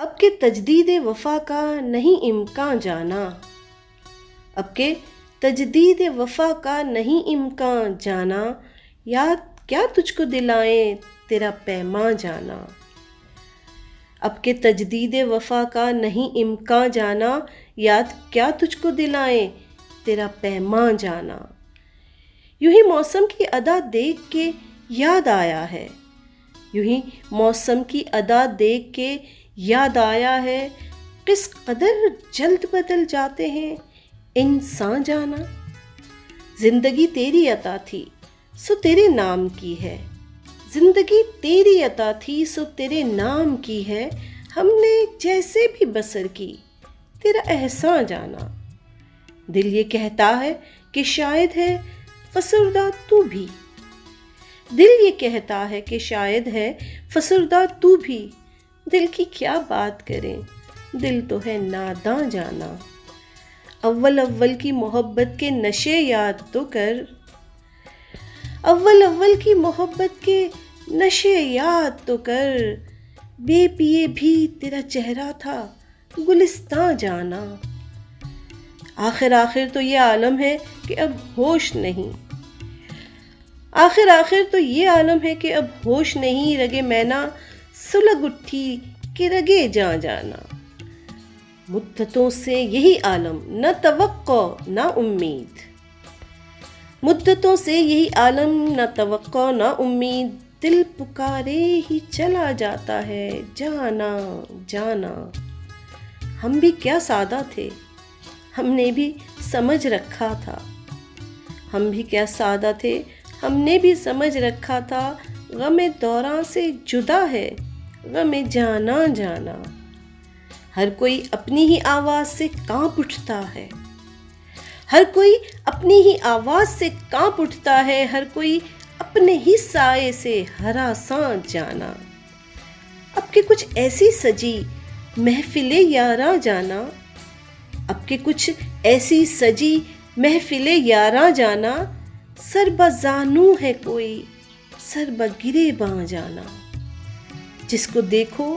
اب کہ تجدید وفا کا نہیں امکان جانا، اب کہ تجدید وفا کا نہیں امکان جانا، یاد کیا تجھ کو دلائیں تیرا پیماں جانا۔ اب کہ تجدید وفا کا نہیں امکان جانا، یاد کیا تجھ کو دلائیں تیرا پیماں جانا۔ یوں ہی موسم کی ادا دیکھ کے یاد آیا ہے، یوں ہی موسم کی ادا دیکھ کے یاد آیا ہے، کس قدر جلد بدل جاتے ہیں انسان جانا۔ زندگی تیری عطا تھی سو تیرے نام کی ہے، زندگی تیری عطا تھی سو تیرے نام کی ہے، ہم نے جیسے بھی بسر کی تیرا احسان جانا۔ دل یہ کہتا ہے کہ شاید ہے فسردہ تو بھی، دل یہ کہتا ہے کہ شاید ہے فسردہ تو بھی، دل کی کیا بات کریں دل تو ہے ناداں جانا۔ اول اول کی محبت کے نشے یاد تو کر، اول اول کی محبت کے نشے یاد تو کر، بے پیے بھی تیرا چہرہ تھا گلستاں جانا۔ آخر آخر تو یہ عالم ہے کہ اب ہوش نہیں، آخر آخر تو یہ عالم ہے کہ اب ہوش نہیں، رگے مینا سلگ اٹھی کہ رگے جاں جانا۔ مدتوں سے یہی عالم نہ توقع نہ امید، مدتوں سے یہی عالم نہ توقع نہ امید، دل پکارے ہی چلا جاتا ہے جانا جانا۔ ہم بھی کیا سادہ تھے، ہم نے بھی سمجھ رکھا تھا، ہم بھی کیا سادہ تھے ہم نے بھی سمجھ رکھا تھا، غم دوراں سے جدا ہے غم جانا جانا۔ ہر کوئی اپنی ہی آواز سے کانپ اٹھتا ہے، ہر کوئی اپنی ہی آواز سے کانپ اٹھتا ہے، ہر کوئی اپنے ہی سائے سے ہراساں جانا۔ اب کہ کچھ ایسی سجی محفل یاراں جانا، اب کہ کچھ ایسی سجی محفل یاراں جانا، سر بزانو ہے کوئی سر بگرے باں جانا۔ جس کو دیکھو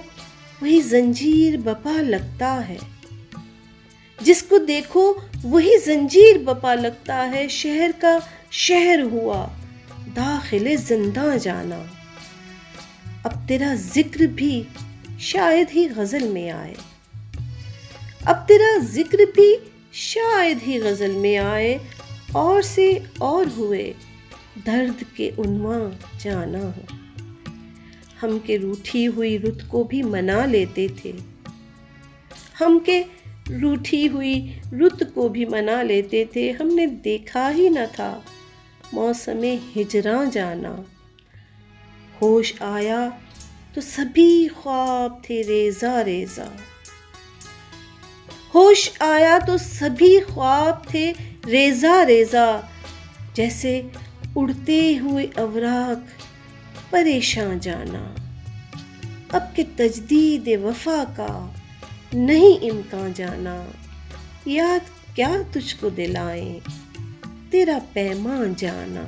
وہی زنجیر بپا لگتا ہے، جس کو دیکھو وہی زنجیر بپا لگتا ہے، شہر کا شہر ہوا داخل زنداں جانا۔ اب تیرا ذکر بھی شاید ہی غزل میں آئے، اب تیرا ذکر بھی شاید ہی غزل میں آئے، اور سے اور ہوئے درد کے عنواں جانا۔ ہم کے روٹھی ہوئی رت کو بھی منا لیتے تھے، ہم کے روٹھی ہوئی رت کو بھی منا لیتے تھے، ہم نے دیکھا ہی نہ تھا موسم ہجراں جانا۔ ہوش آیا تو سبھی خواب تھے ریزہ ریزہ، ہوش آیا تو سبھی خواب تھے ریزہ ریزہ، جیسے اڑتے ہوئے اوراق پریشاں جانا۔ اب کہ تجدید وفا کا نہیں امکان جانا، یاد کیا تجھ کو دلائیں تیرا پیماں جانا۔